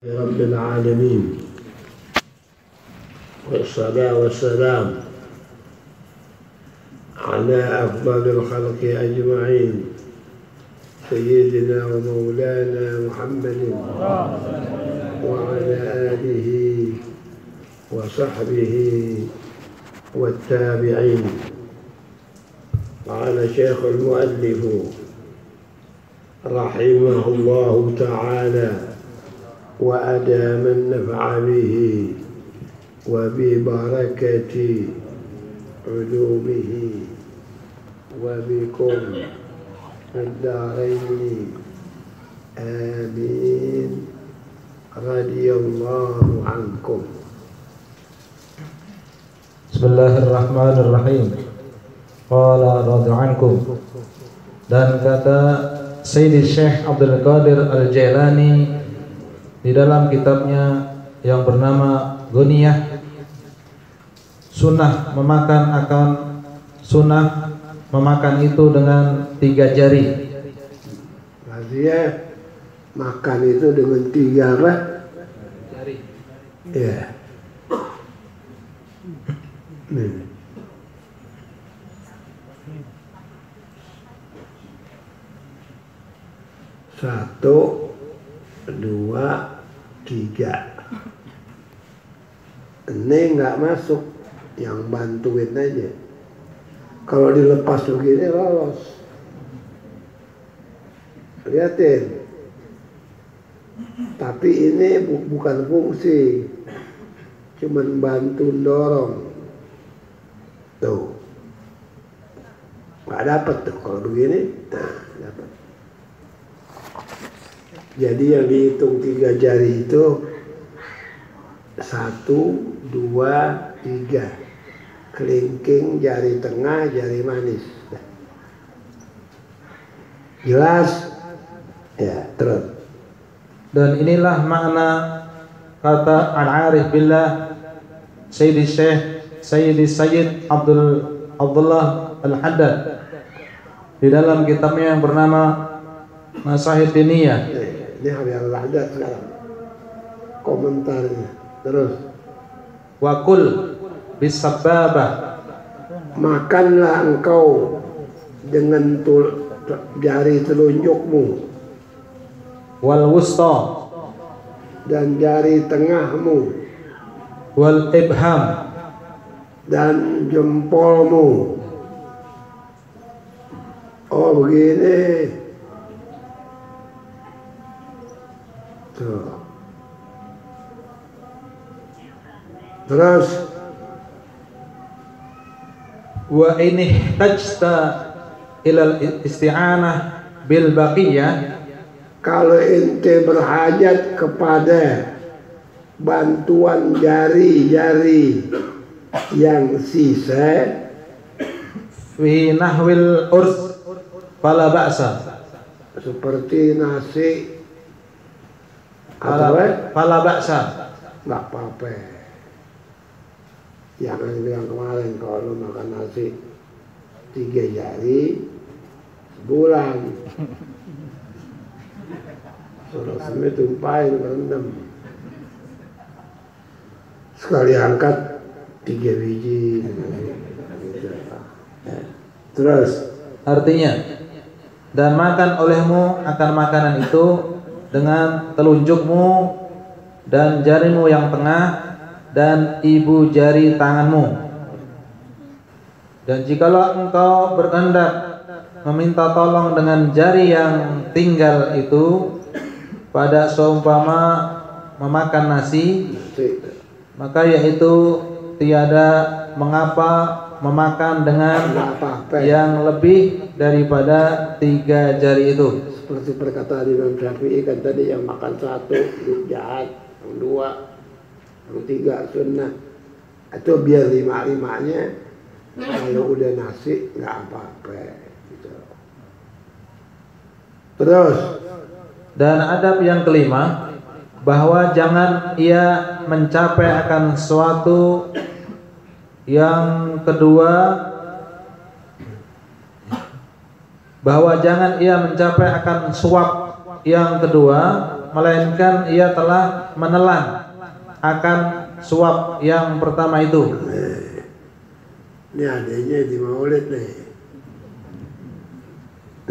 رب العالمين والصلاة والسلام على أفضل الخلق أجمعين سيدنا ومولانا محمد وعلى آله وصحبه والتابعين. قال شيخ المؤلف رحمه الله تعالى وأدام النفع به وببركة علومه وبكم في الدارين آمين رضي الله عنكم. Bismillahirrahmanirrahim. Qala radhiyallahu ankum. Dan kata Sayyidi Syekh Abdul Qadir Al-Jailani di dalam kitabnya yang bernama Ghaniyah, sunnah memakan itu dengan 3 jari. Artinya makan itu dengan 3 apa? Jari. Ya. Satu, 2, 3. Ini nggak masuk, yang bantuin aja. Kalau dilepas begini lolos. Lihatin. Tapi ini bukan fungsi, cuman bantu dorong. Tuh, nggak dapat tuh kalau begini. Nah, dapat. Jadi yang dihitung 3 jari itu 1, 2, 3. Kelingking, jari tengah, jari manis. Jelas? Ya, terus. Dan inilah makna kata Al-Arif Billah Sayyidi Sayyid Abdullah Al-Haddad di dalam kitabnya yang bernama Masahid Diniyah. Ini Habib Al-Haddad sekarang komentarnya. Terus, Wa kul bisababah, makanlah engkau dengan jari telunjukmu wal wusta dan jari tengahmu wal ibham dan jempolmu. Oh begini. Tuh. Terus, wa ini tajta ilal isti'anah bil baqiyah, kalau ente berhajat kepada bantuan jari-jari yang sisa fi nahwil urs fala ba'sa, seperti nasi atau fala ba'sa, nggak apa-apa. Jangan bilang kemarin kalau lu makan nasi 3 jari sebulan, suruh semua tumpahin berendam, sekali angkat 3 biji. Terus artinya, dan makan olehmu akan makanan itu dengan telunjukmu dan jarimu yang tengah dan ibu jari tanganmu. Dan jikalau engkau berkehendak meminta tolong dengan jari yang tinggal itu pada seumpama memakan nasi, maka yaitu tiada mengapa memakan dengan yang lebih daripada 3 jari itu. Seperti perkataan Imam Syafi'i kan tadi, yang makan 1 jahat, yang 2, yang 3 sunnah. Itu biar 5-5-nya, kalau udah nasi nggak apa-apa gitu. Terus, dan adab yang kelima, bahwa jangan ia mencapai akan suatu. Yang kedua, bahwa jangan ia mencapai akan suap. Yang kedua, melainkan ia telah menelan akan suap yang pertama itu. Ini adanya di Maulid nih.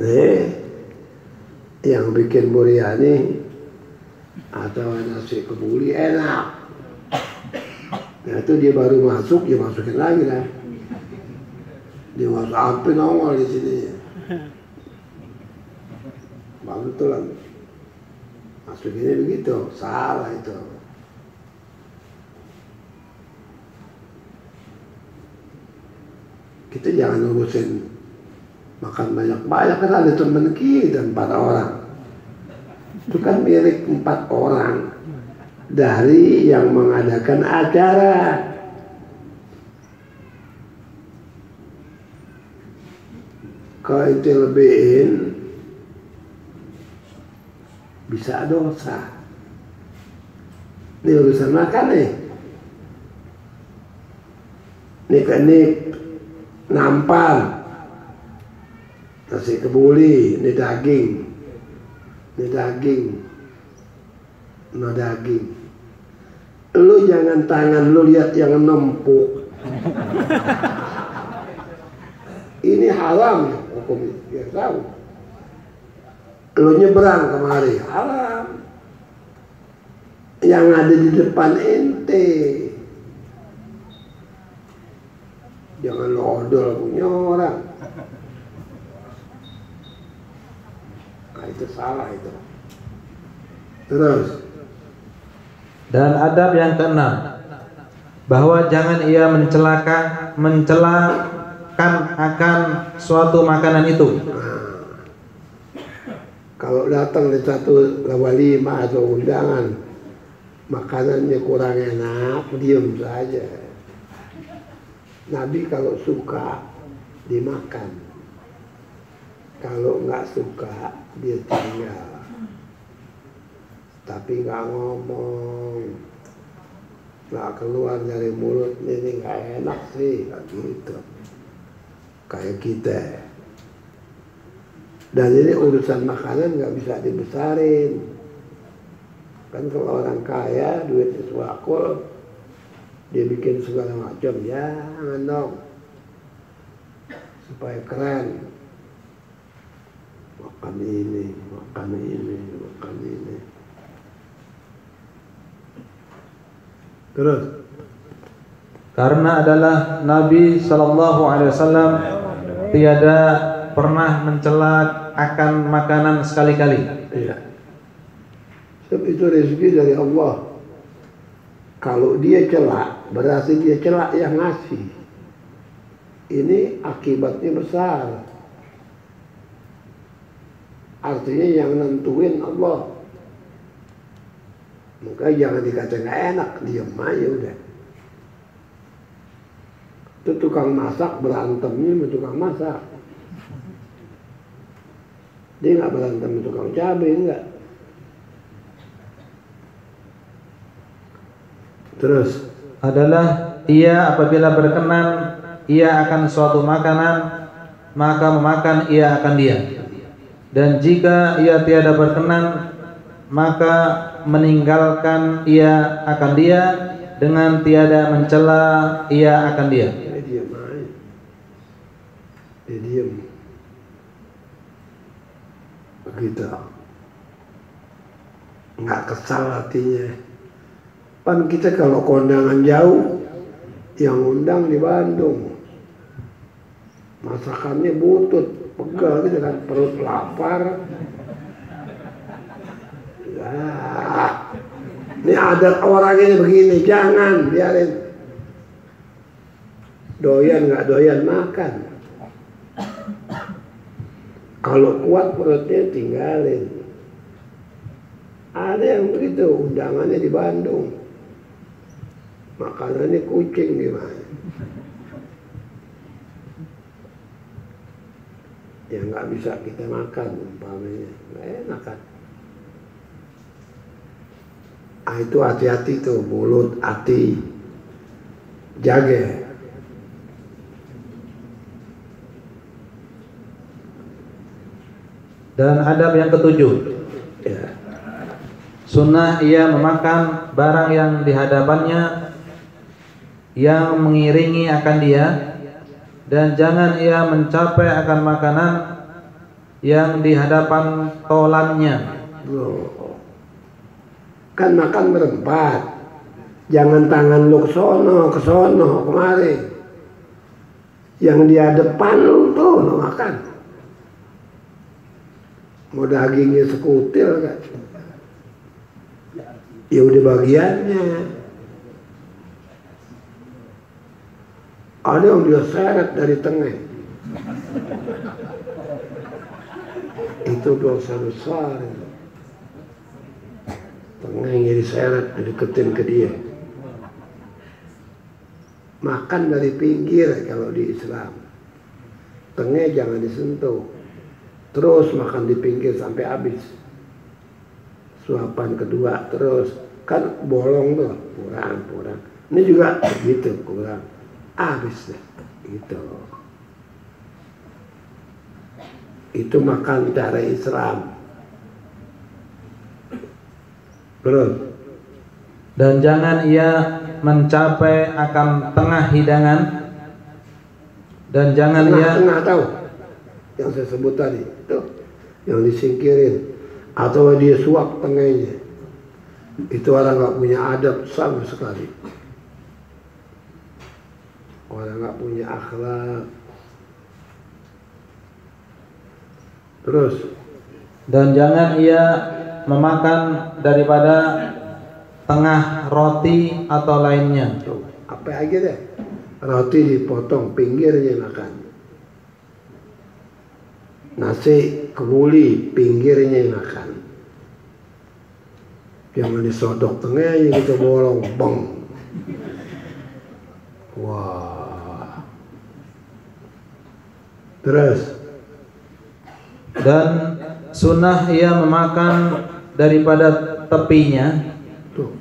Nih, yang bikin biryani atau nasi kebuli enak. Nah itu dia baru masuk, dia masukin lagi lah. Dia masuk api nongol di sini. Baru tuh lah. Masukinnya begitu, salah itu. Kita jangan urusin makan banyak-banyak, kan ada teman kita 4 orang. Itu kan milik 4 orang dari yang mengadakan acara. Kalau itu lebihin bisa dosa. Ini urusan makan nih. Ini nampal, nasi kebuli, ini daging, daging. Lu jangan tangan lu lihat yang nempuk. Ini haram, hukum dia tahu. Lu nyebrang kemari, haram. Yang ada di depan ente. Jangan lo odol punya orang. Nah itu salah itu. Terus. Dan adab yang keenam, bahwa jangan ia mencelakan akan suatu makanan itu. Nah, kalau datang di satu walimah atau undangan, makanannya kurang enak, diam saja. Nabi kalau suka dimakan, kalau nggak suka dia tinggal, tapi nggak ngomong, nggak keluar dari mulut, ini nggak enak sih, nggak gitu, kayak kita. Dan ini urusan makanan nggak bisa dibesarin, kan kalau orang kaya duitnya suakul, dia bikin segala macam, jangan dong, supaya keren. Makan ini. Terus. Karena adalah Nabi Shallallahu Alaihi Wasallam tiada pernah mencela akan makanan sekali-kali. Iya. Sebab itu rezeki dari Allah. Kalau dia celak, berarti dia celak yang ngasih. Ini akibatnya besar. Artinya yang nentuin Allah. Maka jangan dikata nggak enak, diam aja udah. Itu tukang masak berantemnya sama tukang masak. Dia nggak berantem sama tukang cabai, enggak. Terus adalah ia apabila berkenan ia akan suatu makanan, maka memakan ia akan dia. Dan jika ia tiada berkenan, maka meninggalkan ia akan dia, dengan tiada mencela ia akan dia. Dia diam aja. Dia diam. Begitu. Nggak kesal hatinya. Pan kita kalau kondangan jauh, yang undang di Bandung, masakannya butut, pegal gitu kan, perut lapar. Nah, ini adat orang ini begini, jangan biarin. Doyan nggak doyan makan. Kalau kuat perutnya tinggalin. Ada yang begitu, undangannya di Bandung. Makanannya kucing gimana? Ya nggak bisa kita makan umpamanya, nggak enak kan? Itu hati-hati tuh, mulut, hati, jaga. Dan adab yang ketujuh, Ya. Sunnah ia memakan barang yang di hadapannya yang mengiringi akan dia, dan jangan ia mencapai akan makanan yang di hadapan tolannya. Loh, kan makan berempat, jangan tangan lu ke sono, kemari. Yang dia depan lu tuh lu makan. Mau dagingnya sekutil kan? Ya udah bagiannya. Ada yang dia seret dari tengah. Itu dosa besar. Tengahnya diseret, dideketin ke dia. Makan dari pinggir kalau di Islam. Tengah jangan disentuh. Terus makan di pinggir sampai habis. Suapan kedua terus. Kan bolong tuh, kurang. Ini juga begitu, kurang. Habis deh, gitu. Itu makan cara Islam. Terus. Dan jangan ia mencapai akan tengah hidangan, dan jangan tengah tahu yang saya sebut tadi itu yang disingkirin atau dia suap tengahnya, itu orang nggak punya adab sama sekali, orang nggak punya akhlak. Terus, dan jangan ia memakan daripada tengah roti atau lainnya. tuh, apa aja deh, roti dipotong pinggirnya makan, nasi kebuli pinggirnya makan, jangan disodok tengahnya gitu bolong bong. Wah. Terus, dan sunnah ia memakan daripada tepinya, tuh,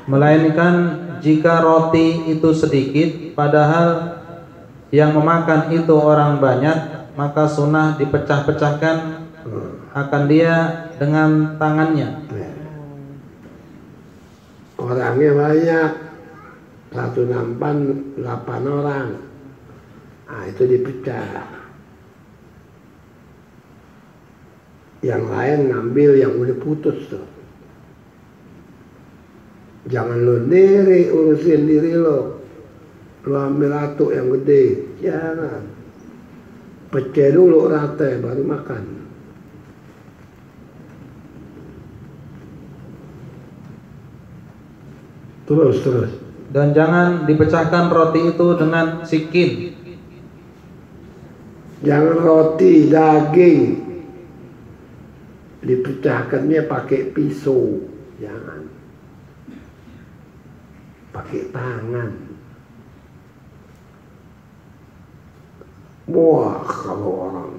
melainkan jika roti itu sedikit padahal yang memakan itu orang banyak, maka sunnah dipecah-pecahkan akan dia dengan tangannya. orangnya banyak, satu nampan 8 orang, nah itu dipecah. Yang lain ngambil yang udah putus tuh. Jangan lo sendiri urusin diri lo ambil satu yang gede, jangan. Pecah dulu rata baru makan. Terus. Dan jangan dipecahkan roti itu dengan sikin. Jangan roti daging dipecahkannya pakai pisau, jangan. Pakai tangan. Wah, kalau orang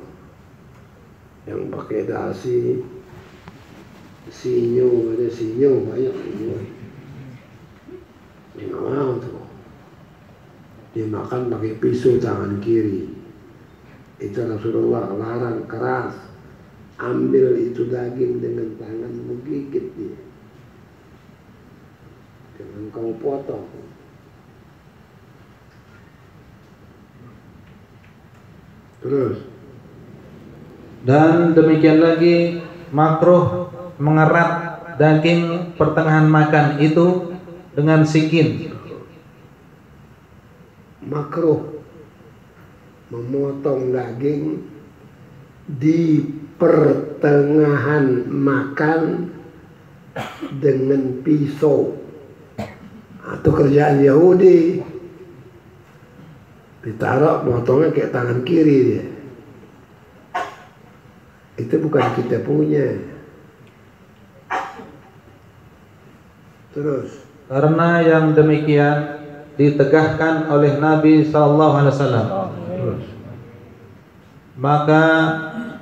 yang pakai dasi sinyo, ada sinyo banyak sinyo. Dia nggak mau tuh. Dia makan pakai pisau tangan kiri. Itu Rasulullah larang keras. Ambil itu daging dengan tangan, menggigit dia. Jangan kau potong. Terus. Dan demikian lagi makruh mengerat daging pertengahan makan itu dengan sikin. Makruh memotong daging di pertengahan makan dengan pisau. Atau kerjaan Yahudi, ditaruh potongnya kayak tangan kiri dia. Itu bukan kita punya. Terus, Karena yang demikian ditegakkan oleh Nabi SAW. Maka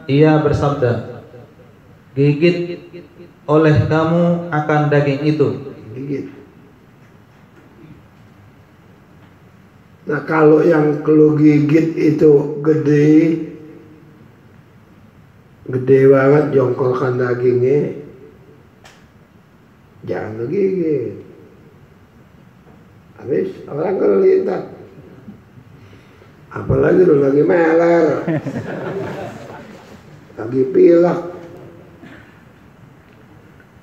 ia bersabda, gigit oleh kamu akan daging itu. gigit. Nah kalau yang kalau gigit itu gede, gede banget jongkolkan dagingnya, jangan lu gigit. Habis orang kelintas. Apalagi lu lagi meler, lagi pilek,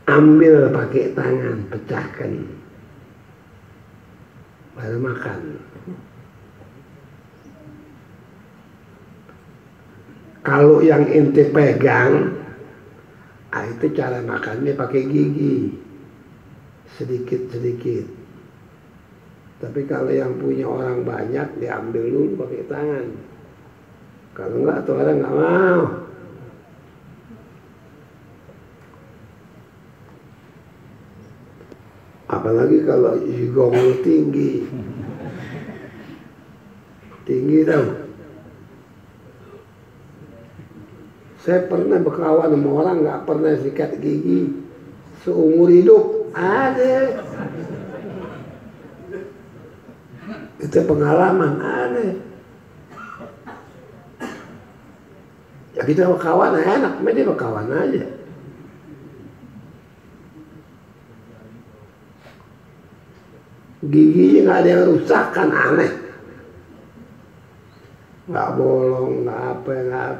ambil pakai tangan, pecahkan, baru makan. Kalau yang ente pegang, itu cara makannya pakai gigi, sedikit-sedikit. Tapi kalau yang punya orang banyak, diambil dulu pakai tangan. Kalau enggak, tuh orang nggak mau. Apalagi kalau jigong tinggi. Tinggi tau. Saya pernah berkawan sama orang nggak pernah sikat gigi seumur hidup. Ada. Itu pengalaman aneh. Ya kita berkawan enak, dia berkawan aja. Giginya nggak ada yang rusak kan aneh. Nggak bolong, nggak apa,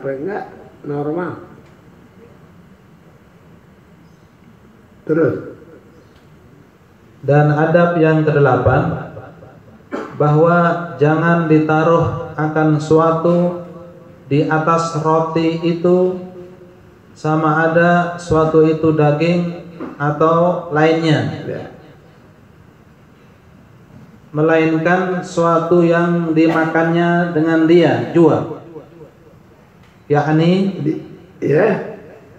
nggak normal. Terus. Dan adab yang kedelapan, bahwa jangan ditaruh akan suatu di atas roti itu, sama ada suatu itu daging atau lainnya, melainkan suatu yang dimakannya dengan dia jua, yakni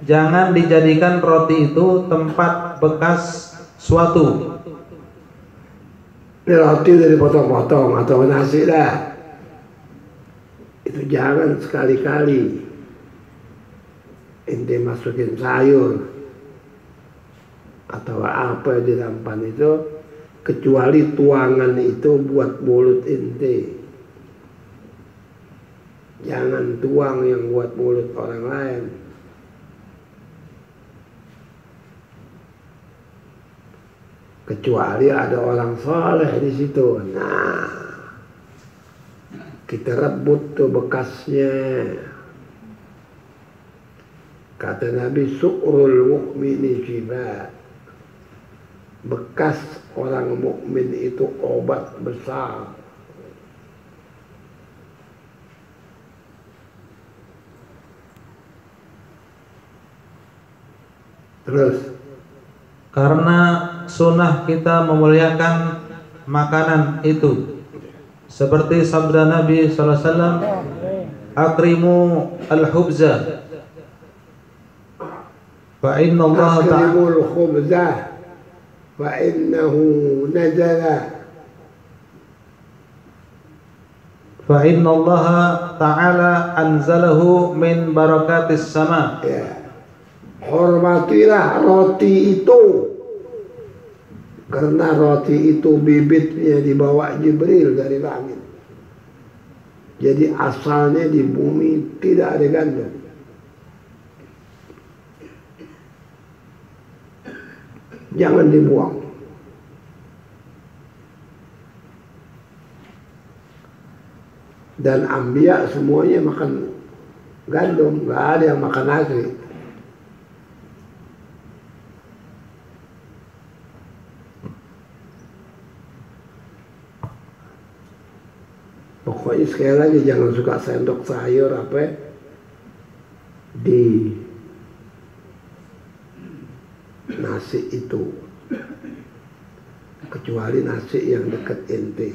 jangan dijadikan roti itu tempat bekas suatu. Ini roti dari potong-potong atau nasi dah. Itu jangan sekali-kali ente masukin sayur atau apa di dalam itu, kecuali tuangan itu buat mulut ente. Jangan tuang yang buat mulut orang lain. Kecuali ada orang soleh di situ. Nah, kita rebut tuh bekasnya. Kata Nabi, su'rul mu'mini shifa. Bekas orang mukmin itu obat besar. Terus, karena sunnah kita memuliakan makanan itu, seperti sabda Nabi sallallahu alaihi wasallam, akrimu al-khubza fa inna Allah akrimu al-khubza fa innahu nazala fa inna Allah ta'ala anzalahu min barakatis sama. Hormatilah roti itu, karena roti itu bibitnya dibawa Jibril dari langit. Jadi asalnya di bumi, tidak ada gandum. Jangan dibuang. Dan anbiya semuanya makan gandum, nggak ada yang makan nasi. Pokoknya sekali lagi jangan suka sendok sayur apa di nasi itu, kecuali nasi yang dekat ente.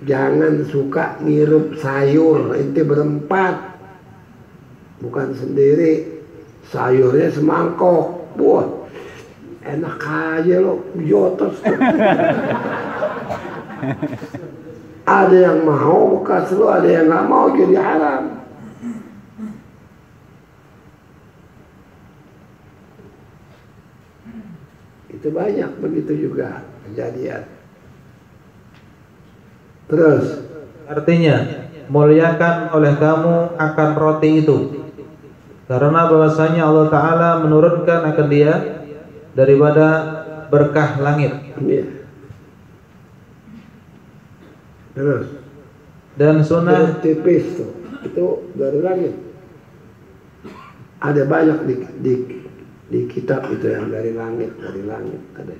Jangan suka ngirup sayur, ente berempat, bukan sendiri. Sayurnya semangkok, buah enak aja lo, jotos. Ada yang mau bekas lu, ada yang nggak mau, jadi haram. Itu banyak begitu juga kejadian. Terus, artinya muliakan oleh kamu akan roti itu, Karena bahwasanya Allah Ta'ala menurunkan akan dia daripada berkah langit. Iya. Terus. Dan sunnah tipis tuh, itu dari langit. Ada banyak di kitab itu yang dari langit ada.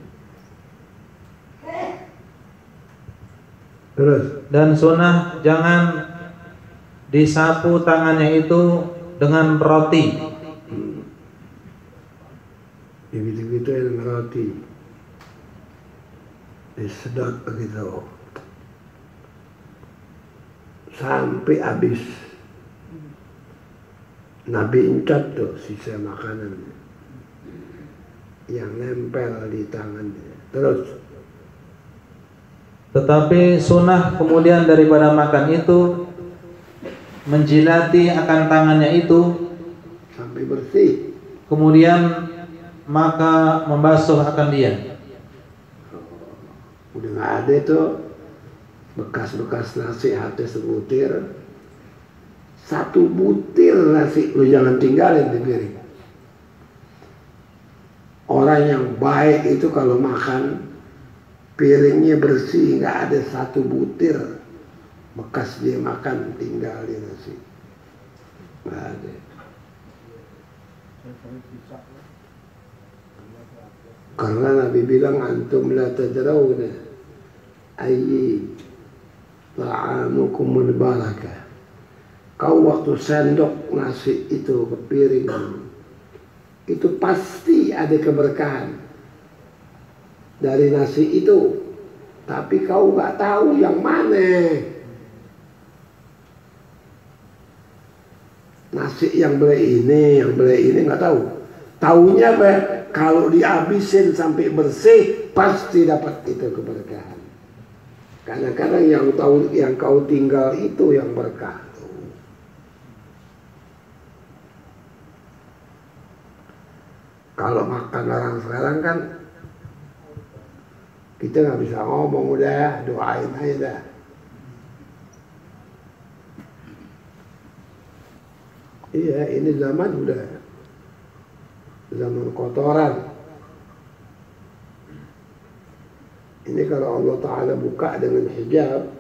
Terus. Dan sunnah jangan disapu tangannya itu dengan roti. Begitu-gitu yang roti disedot begitu sampai habis. Nabi incat tuh sisa makanan yang nempel di tangannya. Terus. Tetapi sunnah kemudian daripada makan itu menjilati akan tangannya itu sampai bersih. Kemudian maka membasuh akan dia. Udah nggak ada tuh bekas-bekas nasi hati sebutir. Satu butir nasi lu jangan tinggalin di piring. Orang yang baik itu kalau makan piringnya bersih, nggak ada satu butir bekas dia makan tinggalin nasi. Nggak ada. Karena Nabi bilang antum la tadrawna ayyi ta'amukumul barakah. Kau waktu sendok nasi itu ke piring itu pasti ada keberkahan dari nasi itu, tapi kau nggak tahu yang mana. Nasi yang beli ini nggak tahu. Taunya apa? Kalau dihabisin sampai bersih pasti dapat itu keberkahan. Kadang-kadang yang kau tinggal itu yang berkah. Kalau makan orang sekarang kan kita nggak bisa ngomong, udah doain aja dah. Iya, ini zaman udah zaman kotoran. Ini kalau Allah Ta'ala buka dengan hijab,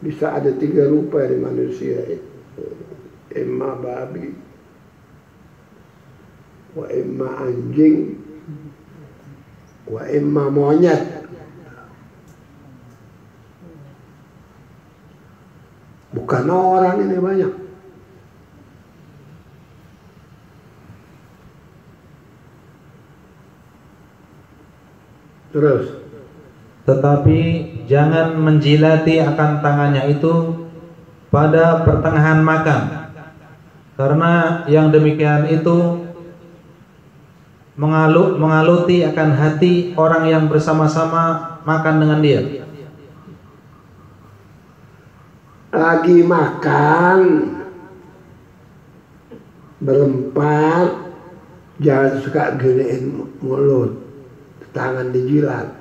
bisa ada 3 rupa di manusia. Imma babi, wa imma anjing, wa imma monyet. Bukan orang ini banyak. Terus. Tetapi jangan menjilati akan tangannya itu pada pertengahan makan, karena yang demikian itu mengaluti akan hati orang yang bersama-sama makan dengan dia. Lagi makan berempat, jangan suka gedein mulut, tangan dijilat.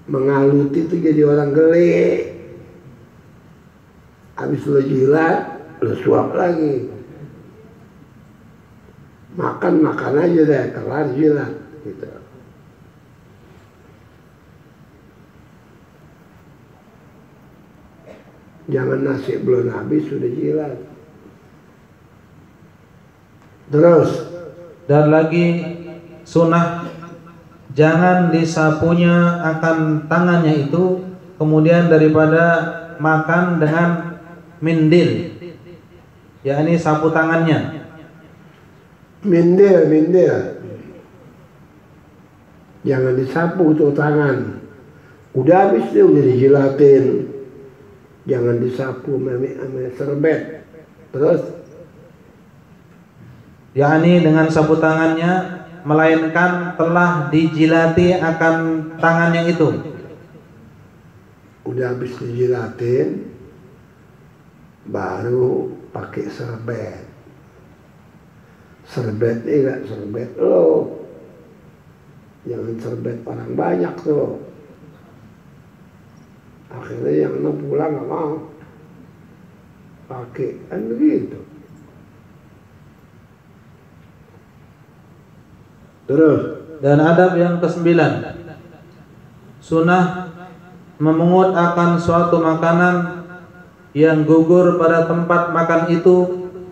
Mengaluti itu jadi orang gele. Habis lo jilat, lo suap lagi. Makan aja deh, kelar jilat gitu. Jangan nasi belum habis sudah jilat. Terus. Dan lagi sunnah jangan disapunya akan tangannya itu kemudian daripada makan dengan mindil, yakni sapu tangannya. Mindil. Jangan disapu tuh tangan. Udah habis tuh udah dijilatin. Jangan disapu sama serbet. Terus, yakni dengan sapu tangannya, melainkan telah dijilati akan tangannya itu. Udah habis dijilatin, baru pakai serbet. Serbet ini gak serbet lo. Jangan serbet orang banyak tuh. Akhirnya yang pulang gak mau pakai kan begitu. Terus. Dan adab yang kesembilan, sunnah memungut akan suatu makanan yang gugur pada tempat makan itu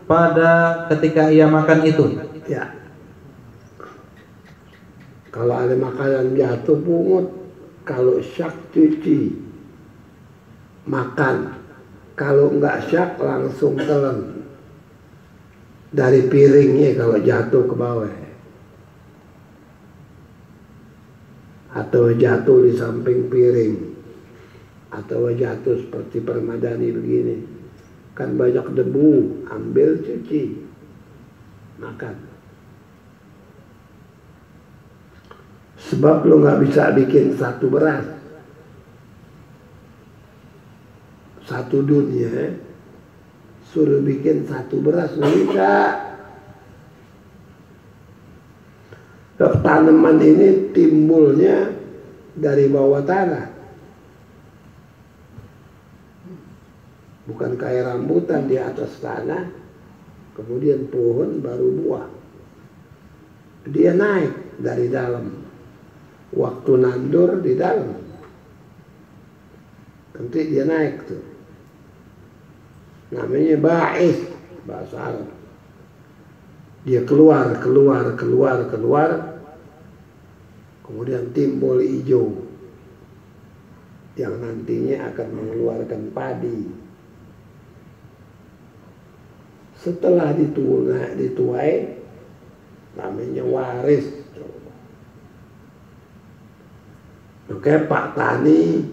pada ketika ia makan itu. Ya. Kalau ada makanan jatuh pungut, kalau syak cuci, makan. Kalau enggak syak langsung telan dari piringnya kalau jatuh ke bawah. Atau jatuh di samping piring, atau jatuh seperti permadani begini, kan banyak debu, ambil cuci, makan. Sebab lo nggak bisa bikin satu beras, satu dunia, suruh bikin satu beras nggak bisa. Tanaman ini timbulnya dari bawah tanah, bukan kayak rambutan di atas tanah, kemudian pohon baru buah. Dia naik dari dalam, waktu nandur di dalam, nanti dia naik tuh, namanya ba'is bahasa Arab. Dia keluar, kemudian timbul hijau yang nantinya akan mengeluarkan padi. Setelah dituai namanya waris. Oke, Pak Tani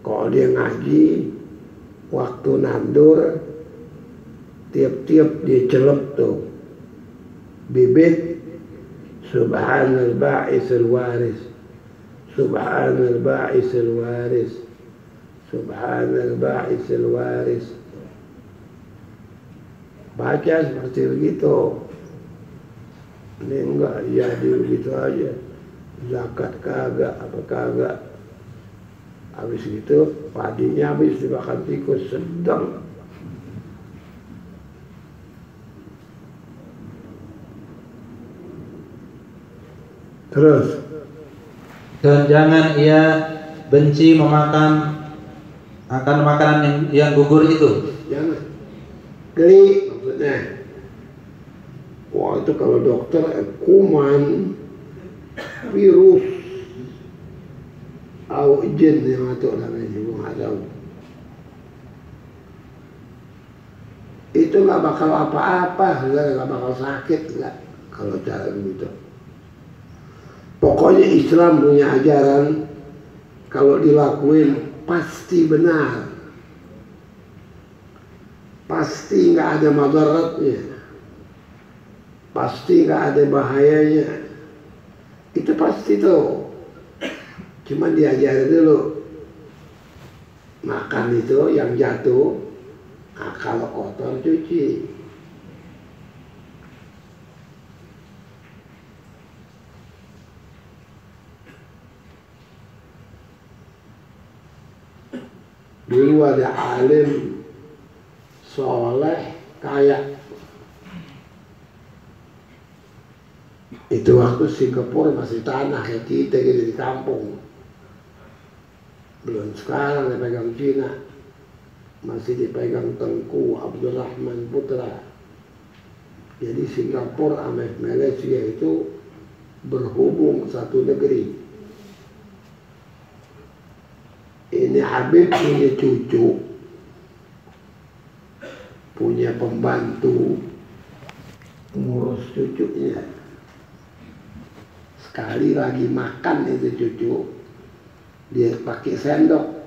kalau dia ngaji waktu nandur tiap-tiap dia celup tuh bibit, subhanal ba'isul waris, subhanal ba'isul waris, subhanal ba'isul waris. Baca seperti begitu. Ini enggak jadi begitu aja, zakat kagak, apa kagak. Habis itu padinya habis dimakan tikus sedang. Terus. Dan jangan ia benci memakan akan makanan yang gugur itu. Jangan. Geli maksudnya. Wah, itu kalau dokter kuman, virus, atau jin yang masuk namanya, gue nggak tahu. Itu nggak bakal apa-apa, nggak bakal sakit, nggak kalau cara begitu. Pokoknya Islam punya ajaran kalau dilakuin pasti benar, pasti nggak ada madaratnya, pasti nggak ada bahayanya. Itu pasti tuh. Cuma diajarin dulu makan itu yang jatuh, nah, kalau kotor cuci. Dulu ada alim soleh kaya. Itu waktu Singapura masih tanah ya, kita gitu di kampung. Belum sekarang dipegang Cina, masih dipegang Tengku Abdurrahman Putra. Jadi Singapura sama Malaysia itu berhubung satu negeri. Ini Habib punya cucu, punya pembantu ngurus cucunya. Sekali lagi makan itu cucu, dia pakai sendok,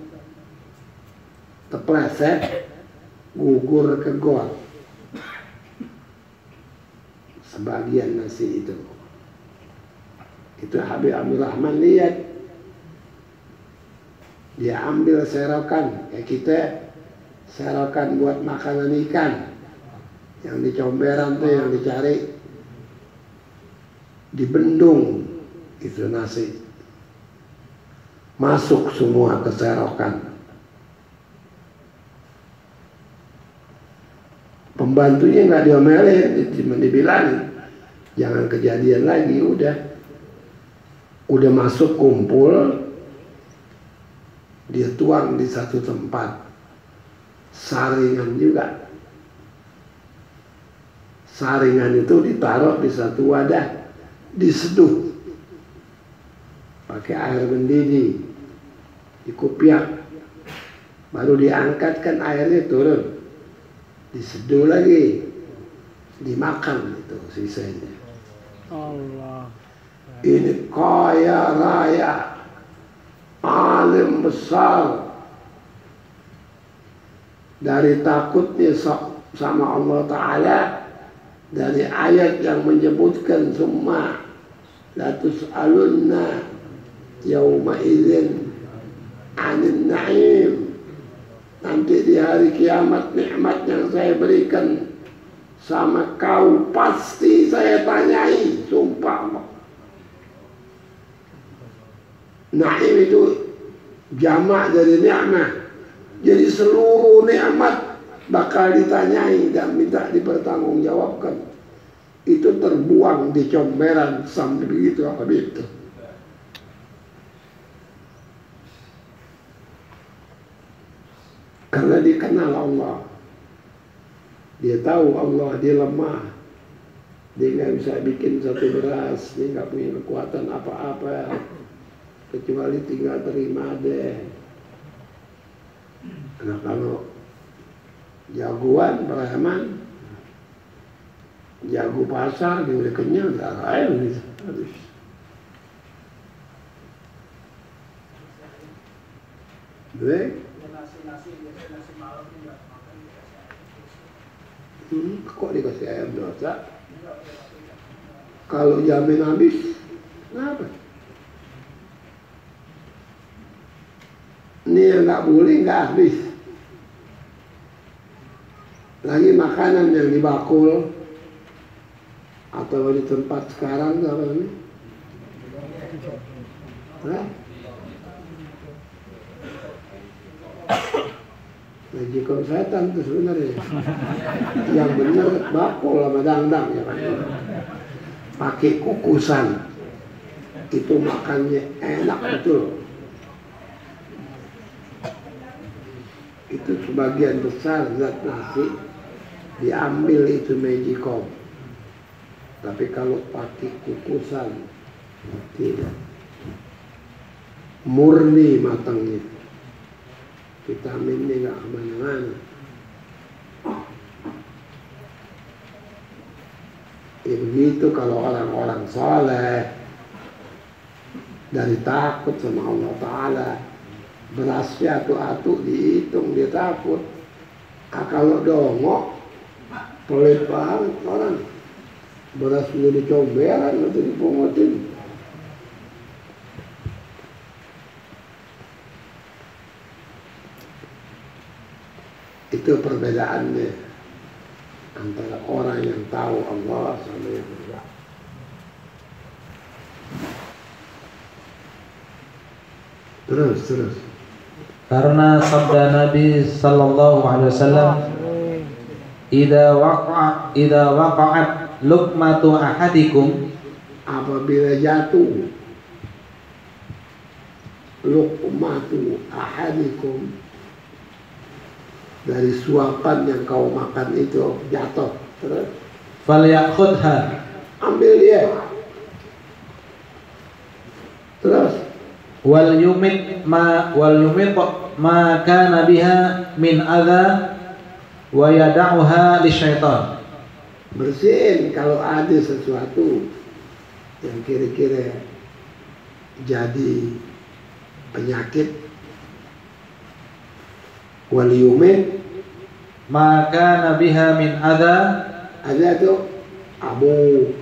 terpleset, gugur ke got sebagian nasi itu. Itu Habib Abdurrahman lihat, dia ambil serokan, kayak kita serokan buat makanan ikan yang di comberan tuh yang dicari di bendung, itu nasi masuk semua ke serokan. Pembantunya nggak diomelin, cuma dibilangin Jangan kejadian lagi, udah masuk kumpul, dia tuang di satu tempat, saringan juga. Saringan itu ditaruh di satu wadah, diseduh pakai air mendidih, dikupiak, baru diangkatkan airnya turun, diseduh lagi, dimakan itu sisanya. Allah. Ini kaya raya, alim besar, dari takutnya sama Allah Ta'ala, dari ayat yang menyebutkan summa la tus'alunna yawma idzin 'anil na'im. Nanti di hari kiamat nikmat yang saya berikan sama kau pasti saya tanyai, sumpah Allah. Na'im itu jamak dari nikmat. Jadi seluruh nikmat bakal ditanyai dan minta dipertanggungjawabkan. Itu terbuang di comberan sampai begitu apa itu. Karena dikenal Allah, dia tahu Allah, dia lemah, dia nggak bisa bikin satu beras, dia nggak punya kekuatan apa-apa kecuali tinggal terima deh. Nah kalau jagoan preman, jago pasar, dia udah kenyang, nggak lain habis. Baik. Kok dikasih ayam dosa? Kalau jamin habis, kenapa? Ini yang nggak boleh nggak habis. Lagi makanan yang dibakul atau di tempat sekarang apa ini? Majikan setan itu sebenarnya. Yang benar bakul sama dangdang ya kan. Pakai kukusan. Itu makannya enak betul. Itu sebagian besar zat nasi diambil itu Magicom. Tapi kalau pakai kukusan tidak. Murni matangnya. Vitaminnya nggak kemana-mana. Ya begitu kalau orang-orang soleh dari takut sama Allah Ta'ala, berasnya atu-atu dihitung, dia takut. Kalau dongok pelit banget orang, beras menjadi comberan atau dipungutin. Itu perbedaannya antara orang yang tahu Allah sama yang enggak. Terus. Karena sabda Nabi sallallahu alaihi wasallam, "Idza waqa'at luqmatu ahadikum," apabila jatuh luqmatu ahadikum, dari suapan yang kau makan itu jatuh, terus falyakhudha, ambil dia, terus wal yumit ma kana biha min adza wa yad'uha lisyaitan. Bersihin kalau ada sesuatu yang kira-kira jadi penyakit. Wal yumit maka nabiha min adza, ada tuh abu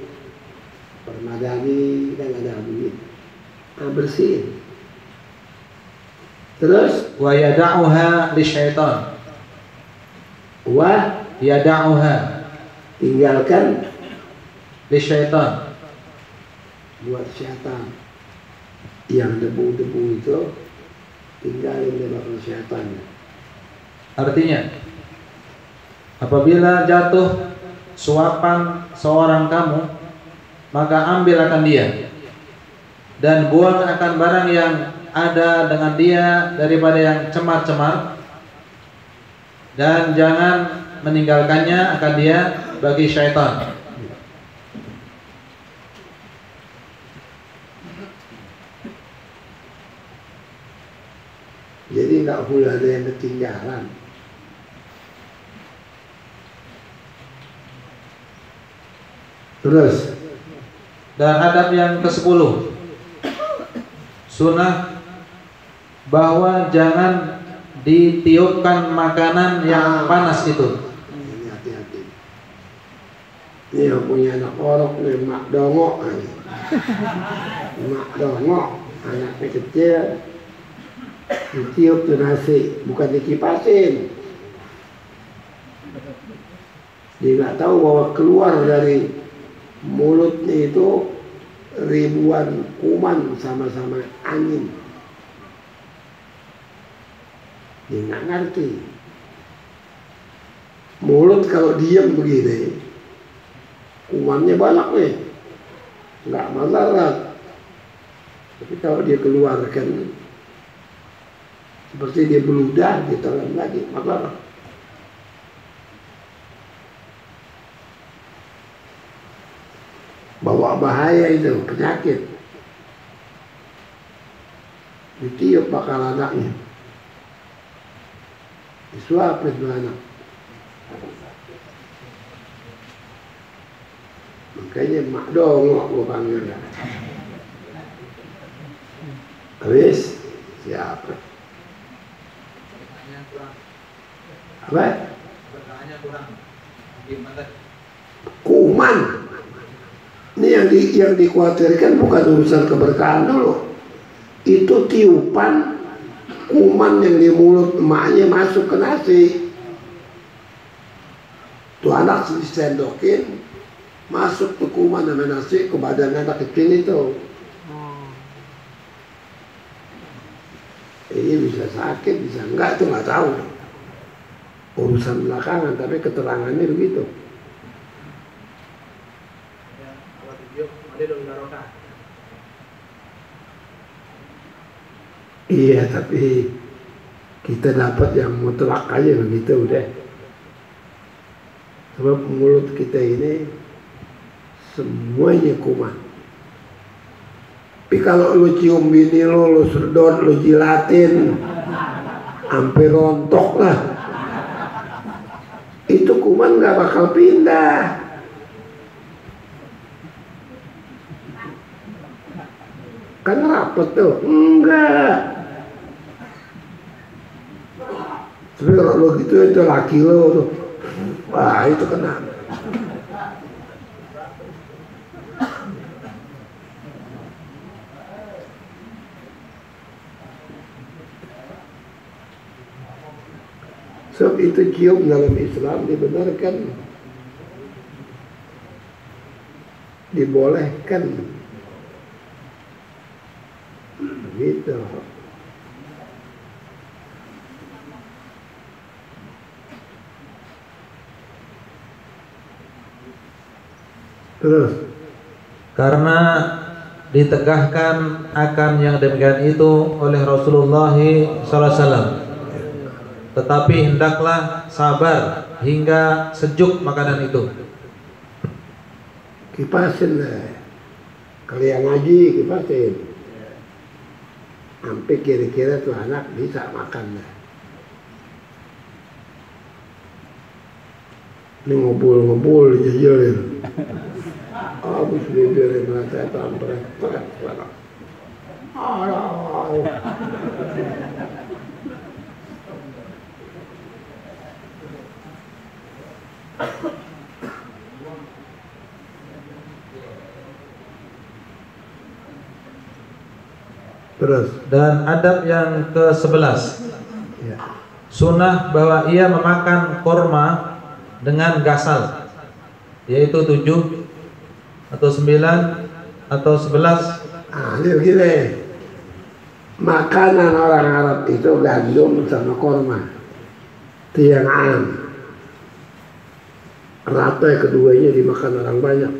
permadani dan ada abu itu, bersihin. Terus wa yad'uha lisyaitan, wa yad'uha, tinggalkan lisyaitan, buat syaitan. Yang debu-debu itu tinggalin di belakang syaitan. Artinya, apabila jatuh suapan seorang kamu maka ambil akan dia, dan buang akan barang yang ada dengan dia daripada yang cemar-cemar, dan jangan meninggalkannya akan dia bagi syaitan. Jadi nggak boleh ada yang ketinggalan. Terus, Dan adab yang ke-10, sunnah bahwa jangan ditiupkan makanan yang panas itu. ini hati-hati. Ini yang punya anak orok nih, mak dongok nih. Mak dongok, anaknya kecil, ditiup tuh nasi, bukan dikipasin. Dia nggak tahu bahwa keluar dari mulutnya itu ribuan kuman sama-sama angin. Dia nggak ngerti. Mulut kalau diam begini, kumannya banyak nih, nggak masalah. Tapi kalau dia keluarkan, seperti dia beludah, ditelan lagi, masalah. Bawa bahaya itu, penyakit. Ditiup bakal anaknya, disuapin tuh anak. Makanya mak dongok gua panggil. Habis siapa? Apa? Kuman. Ini yang dikhawatirkan bukan urusan keberkahan dulu. Itu tiupan kuman yang di mulut emaknya masuk ke nasi. Tuh anak disendokin, masuk tuh kuman sama nasi ke badan anak kecil itu. Ini bisa sakit, bisa enggak, tuh nggak tahu. Urusan belakangan, tapi keterangannya begitu. Iya, tapi kita dapat yang mutlak aja begitu udah. Sebab mulut kita ini semuanya kuman. Tapi kalau lu cium bini lu sedot, lu jilatin, hampir rontok lah. Itu kuman gak bakal pindah. Kan rapet tuh, enggak. Tapi kalau lo gitu itu laki lo tuh, wah itu kena. Sebab itu cium dalam Islam dibenarkan, dibolehkan. Begitu. Terus, karena ditegahkan akan yang demikian itu oleh Rasulullah SAW. Tetapi hendaklah sabar hingga sejuk makanan itu. kipasin lah. Kalian ngaji kipasin. Sampai kira-kira tuh anak bisa makan lah. Ini ngobul-ngobul jajalin. Habis bibirnya merasa tampret. Terus. Dan adab yang ke-11, Ya. sunnah bahwa ia memakan korma dengan gasal, yaitu 7 atau 9 atau 11. Ini begini, makanan orang Arab itu gandum sama korma, itu yang am. Rata keduanya dimakan orang banyak.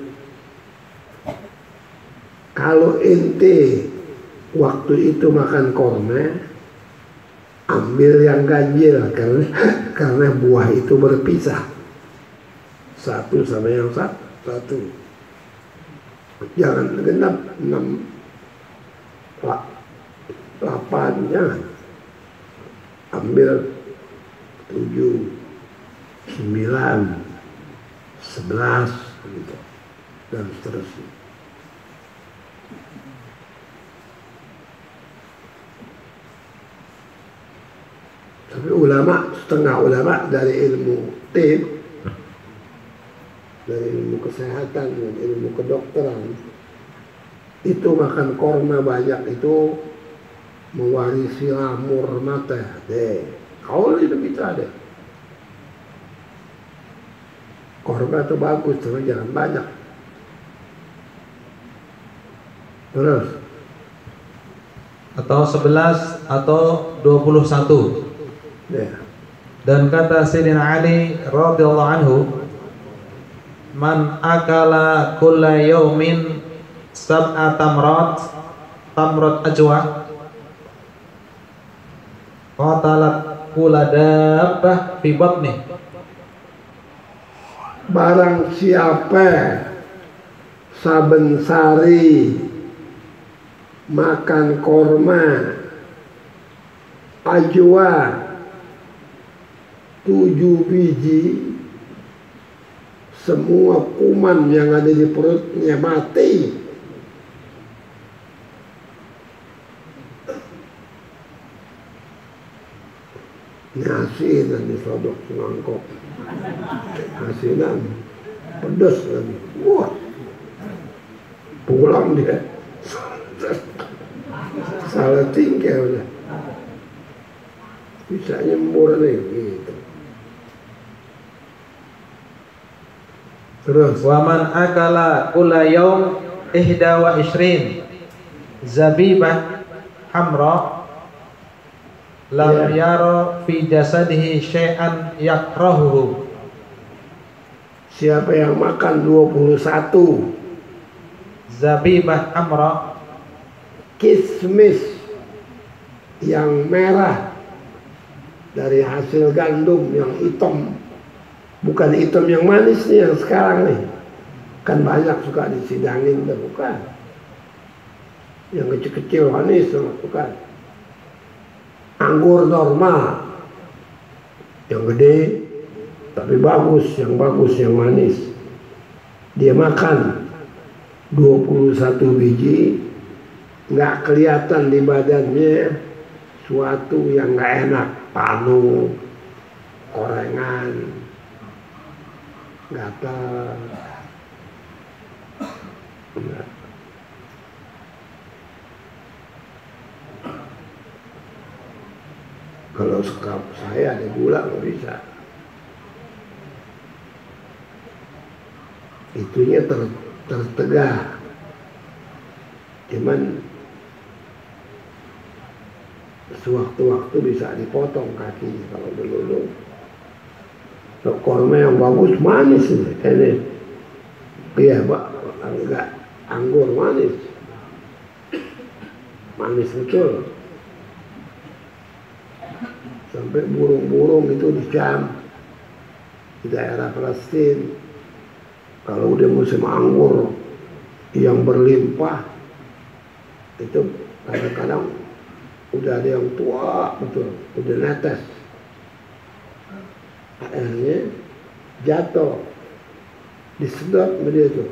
Kalau ente waktu itu makan korma, ambil yang ganjil karena buah itu berpisah. Satu sama yang satu. Jangan genap 6, 8, jangan. Ambil 7, 9, 11 gitu, dan seterusnya. Tapi ulama, setengah ulama dari ilmu tib, dari ilmu kesehatan dan ilmu kedokteran, itu makan korma banyak itu mewarisi lamur mata deh. Kau itu kita deh. Korma itu bagus, cuma jangan banyak. Terus atau 11 atau 21. ya. Dan kata Sayyidina Ali radhiyallahu anhu, man akala kulla yaumin sab'a tamrat ajwa qatalat kulla dabbah fi batni. Barang siapa saben sari makan korma ajwa 7 biji, semua kuman yang ada di perutnya mati. Nasi dan disodok semangkok, asinan pedas lagi, wah, pulang dia salah tingkah udah, bisa nyembur nih gitu. Terus Waman akala kulla yaum 21 zabibah hamra lam yara fi jasadihi syai'an yakrahuhu. siapa yang makan 21 zabibah hamra, kismis yang merah dari hasil gandum yang hitam, bukan hitam yang manis nih yang sekarang nih, kan banyak suka disidangin, bukan yang kecil-kecil manis, bukan. Anggur normal yang gede tapi bagus, yang manis, dia makan 21 biji, nggak kelihatan di badannya suatu yang nggak enak, panu, korengan, gatal, enggak. Kalau sekap saya ada gula nggak bisa. Itunya tertegah. Cuman sewaktu-waktu bisa dipotong kakinya kalau dulu. Korma yang bagus manis ini. Iya, Pak, enggak anggur manis. Manis betul. Sampai burung-burung itu dicam di daerah Palestina. Kalau udah musim anggur yang berlimpah, itu kadang-kadang udah ada yang tua betul, udah netes, akhirnya jatuh, disedot dia tuh,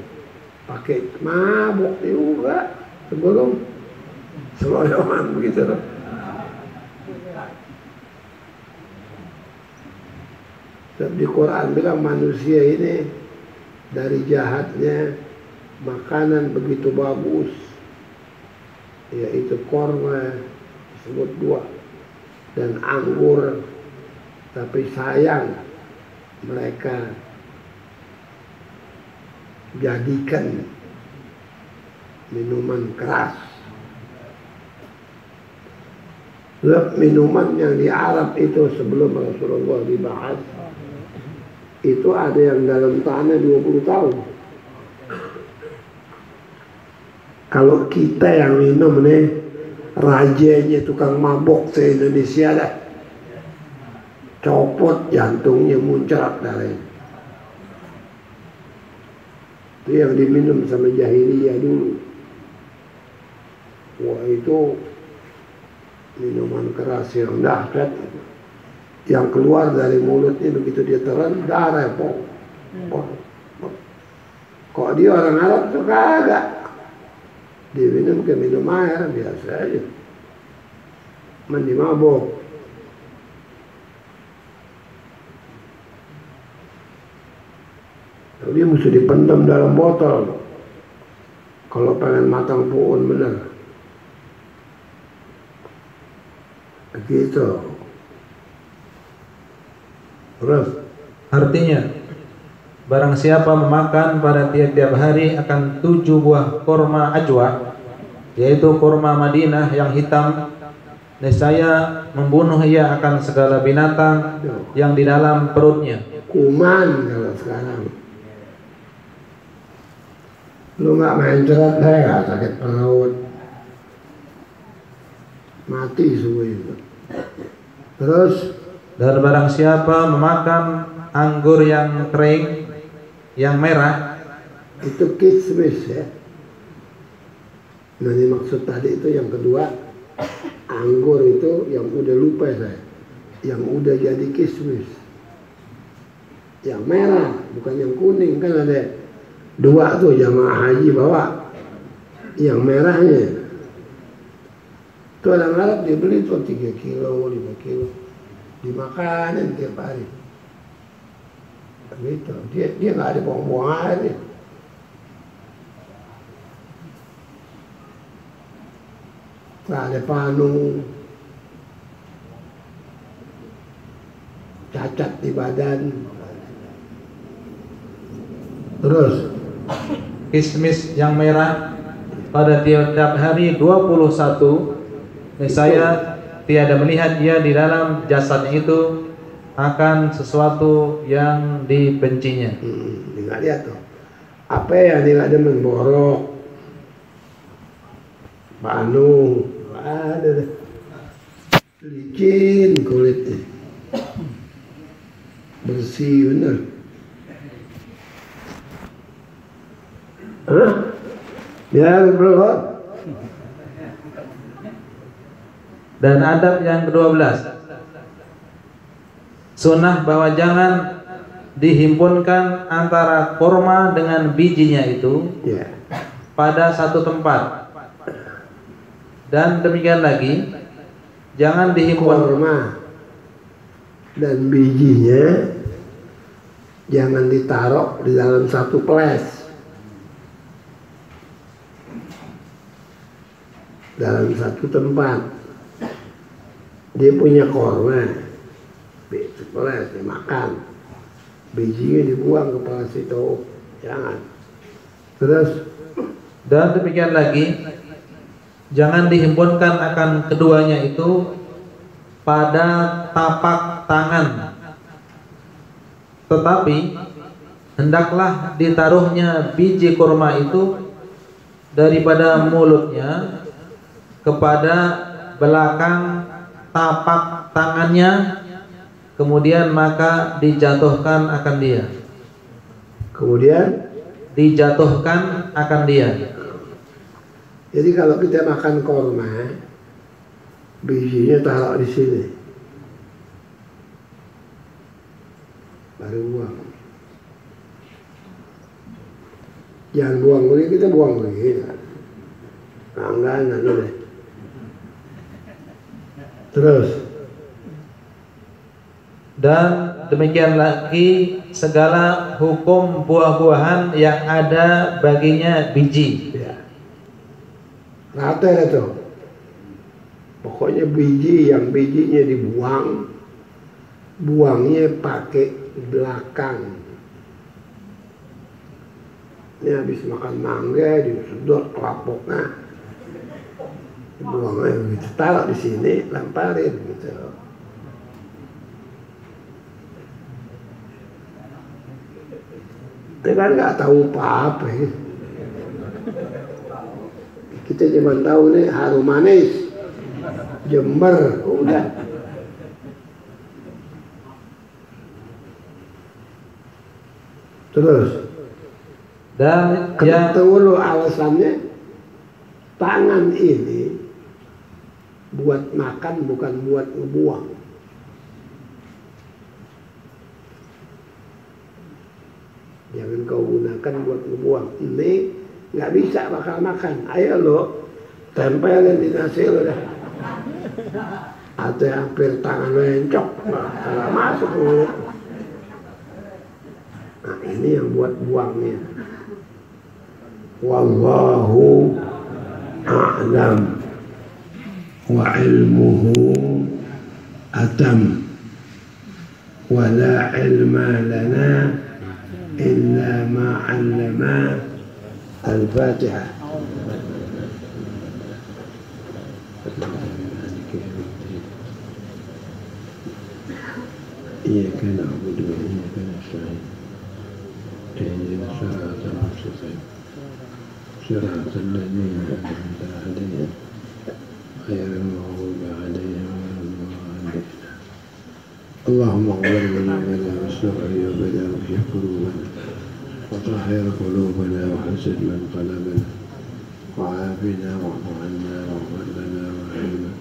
pakai mabuk juga sebelum selonjoran begitu loh. Di Quran bilang manusia ini dari jahatnya makanan begitu bagus, yaitu korma disebut 2 dan anggur, tapi sayang mereka jadikan minuman keras. Minuman yang di Arab itu sebelum Rasulullah dibahas, itu ada yang dalam tanah 20 tahun. Kalau kita yang minum nih, rajanya tukang mabok se-Indonesia dah. Copot jantungnya, muncrat darahnya. Itu yang diminum sama jahiliyah dulu. Wah, itu minuman keras yang dahsyat. Yang keluar dari mulutnya begitu dia telan, darah pong. Kok dia orang Arab tuh kagak. Dia minum ke minum air biasa aja. Mandi mabok. Dia mesti dipendam dalam botol kalau pengen matang puun bener. Begitu. Terus Artinya, barang siapa memakan pada tiap-tiap hari akan 7 buah korma ajwa, yaitu korma Madinah yang hitam, niscaya membunuh ia akan segala binatang yang di dalam perutnya. kuman kalau sekarang. Lu nggak main cerat deh, sakit perut, mati semua itu. Terus Dan barang siapa memakan anggur yang kering, yang merah, itu kismis ya. Nah, ini maksud tadi itu yang kedua, anggur itu yang udah lupa saya, yang udah jadi kismis, yang merah bukan yang kuning. Kan ada dua tuh jamaah haji bawa yang merahnya. Itu orang Arab dibeli tuh 3 kilo, 5 kilo, dimakanin tiap hari. Begitu. Dia nggak ada buang-buang air. Nggak ada panu, cacat di badan. Terus kismis yang merah pada tiap-tiap hari 21, saya tiada melihat dia di dalam jasadnya itu akan sesuatu yang dibencinya. Nggak lihat tuh. Apa yang dia ada memborok, panu, ada deh. Licin kulitnya, bersih bener. Hah? Ya belum. Dan adab yang ke-12, sunnah bahwa jangan dihimpunkan antara korma dengan bijinya itu Ya. pada satu tempat. Dan demikian lagi, jangan dihimpun Korma dan bijinya jangan ditaruh di dalam satu ples, dalam satu tempat. Dia punya korma, ples dimakan, bijinya dibuang ke ples itu, jangan. Terus dan demikian lagi, jangan dihimpunkan akan keduanya itu pada tapak tangan, tetapi hendaklah ditaruhnya biji kurma itu daripada mulutnya kepada belakang tapak tangannya, kemudian maka dijatuhkan akan dia. kemudian Dijatuhkan akan dia. jadi kalau kita makan korma, bijinya taruh di sini, baru buang. Jangan buang begini, kita buang begini. Langganan deh. Terus Dan demikian lagi segala hukum buah-buahan yang ada baginya biji. ya, rata itu. Pokoknya biji yang bijinya dibuang, buangnya pakai belakang. Ini habis makan mangga disedot kelapoknya, buangnya begitu, taruh di sini, lemparin gitu. Dia kan nggak tahu apa-apa ya. Kita cuma tahu nih harum manis, Jember, udah. Terus. Dan Tunggu dulu alasannya, tangan ini buat makan bukan buat ngebuang. Jangan kau gunakan buat ngebuang. Ini nggak bisa bakal makan. Ayo lo tempelin di nasi lo dah. Atau hampir tangan lo encok, kalau masuk lo. Nah ini yang buat buangnya. Wallahu a'lam wa ilmuhu atam wa la ilma lana illa ma 'allama. Al-Fatihah. إياك نعبد وإياك نستعين اهدنا الصراط المستقيم صراط الذين أنعمت عليهم غير المغضوب عليهم ولا الضالين. اللهم اغفر لنا ولا بالسرع وبلا في قلوبنا وطهر قلوبنا وحسن من قلبنا وعافنا واعف عنا واغفر لنا وارحمنا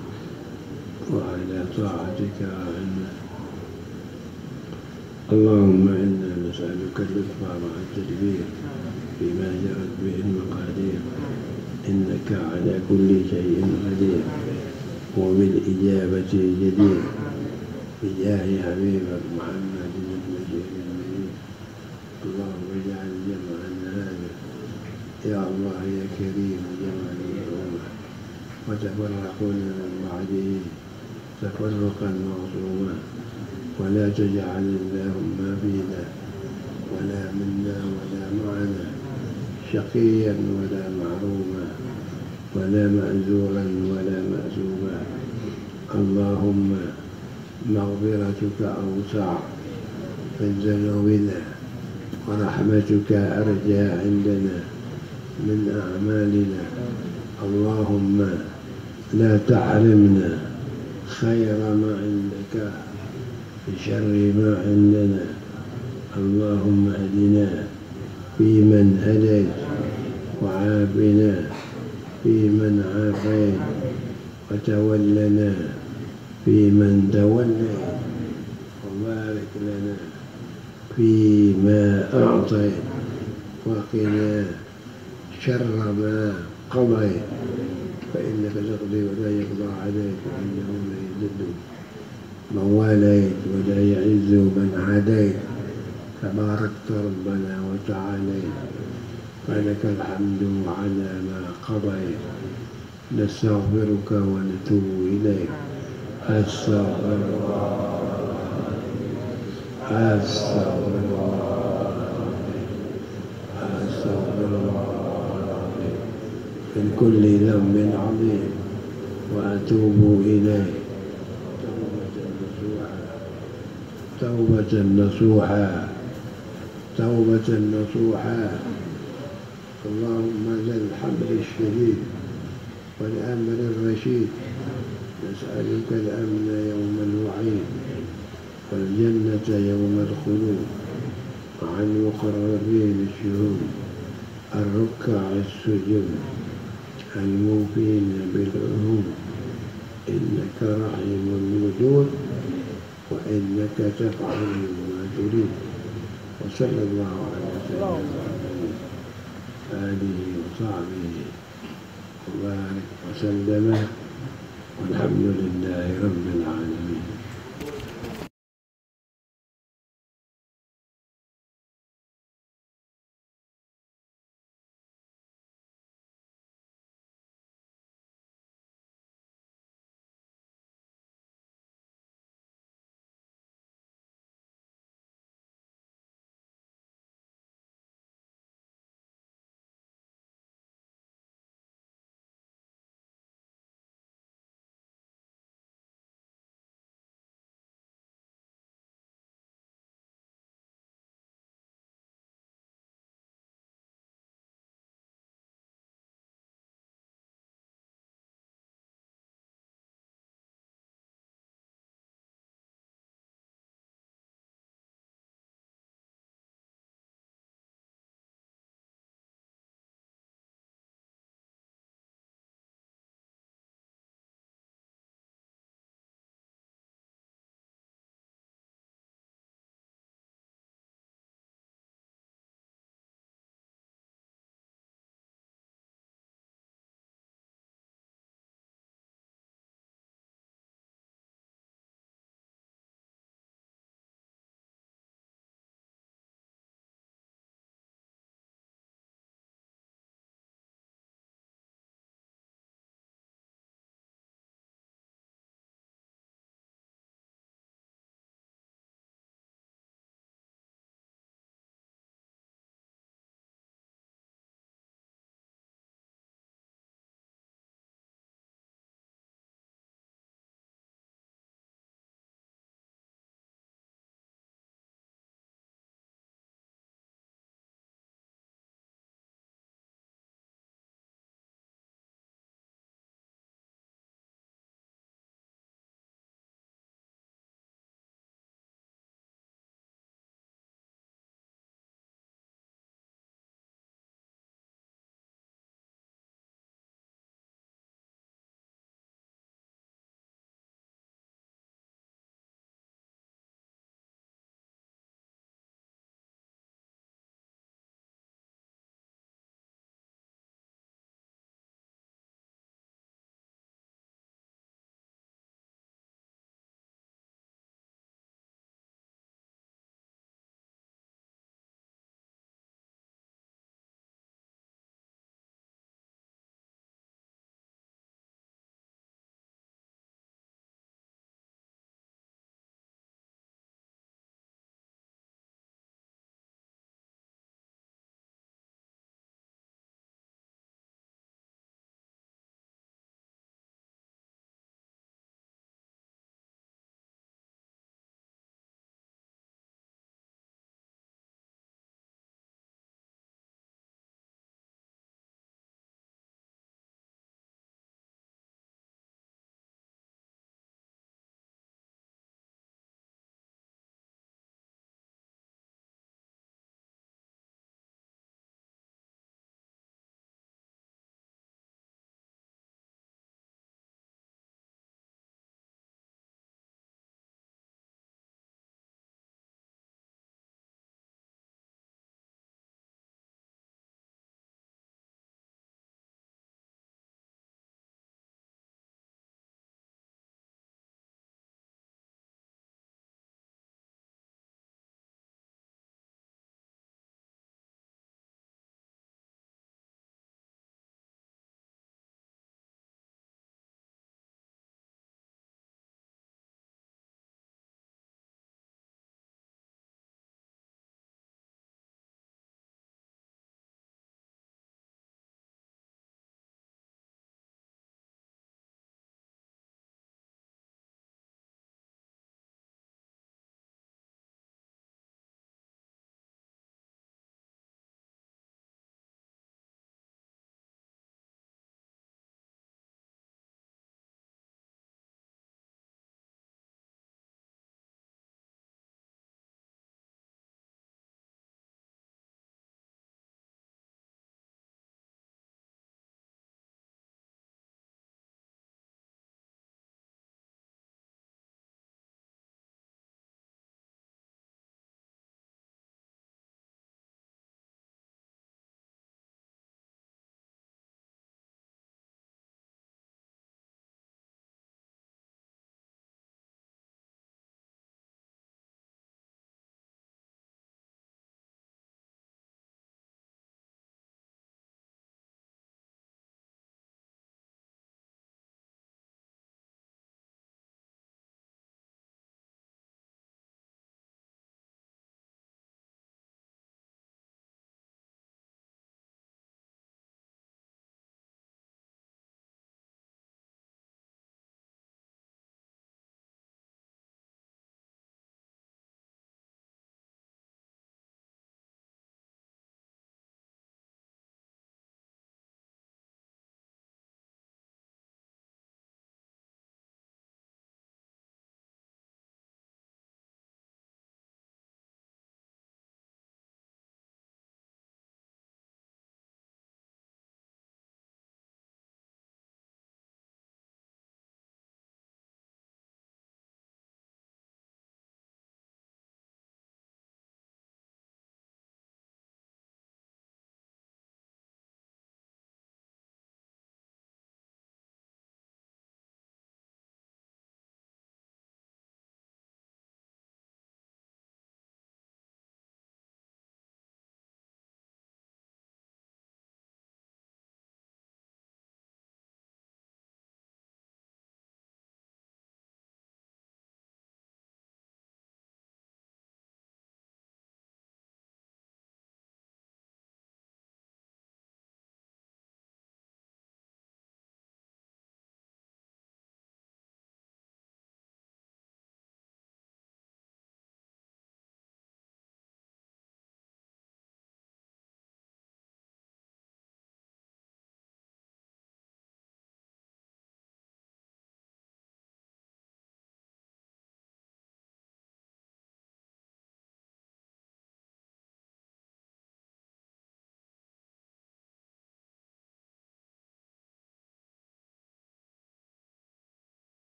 وعلى طاعتك أعنا. اللهم إنا نسألك اللطف مع التدبير بما جرت به المقادير إنك على كل شيء قدير وبالإجابة جدير بجاه حبيبك محمد البشير النذير. اللهم اجعل جمعنا هذا يا الله يا كريم جمعا مرحوما وتفرقنا من بعده تفرقا معصوما ولا تجعل اللهم فينا ولا منا ولا معنا شقيا ولا محروما ولا مأزورا ولا مأسوما. اللهم مغفرتك أوسع من ذنوبنا ورحمتك أرجى عندنا من أعمالنا. اللهم لا تحرمنا خير ما عندك بشر ما عندنا. اللهم اهدنا فيمن هديت وعافنا فيمن عافيت وتولنا فيمن توليت وبارك لنا فيما أعطيت وقنا شر ما قضيت فإنك تقضي ولا يقضى عليك إنه لا يذل من واليت ولا يعز من عاديت تباركت ربنا وتعاليت فلك الحمد على ما قضيت. نستغفرك ونتوب إليك. أستغفر الله أستغفر الله أستغفر الله من كل ذنب عظيم وأتوب إليه توبة نصوحا توبة نصوحا. اللهم ذا الحمد الشديد والأمر الرشيد نسألك الأمن يوم الوعيد والجنة يوم الخلود مع المقربين الشهود الركع السجود الموفين بالعهود. إنك رحيم الوجود وإنك تفعل ما تريد. وصلى الله على سيدنا محمد آله وصحبه وبارك وسلم والحمد لله رب العالمين.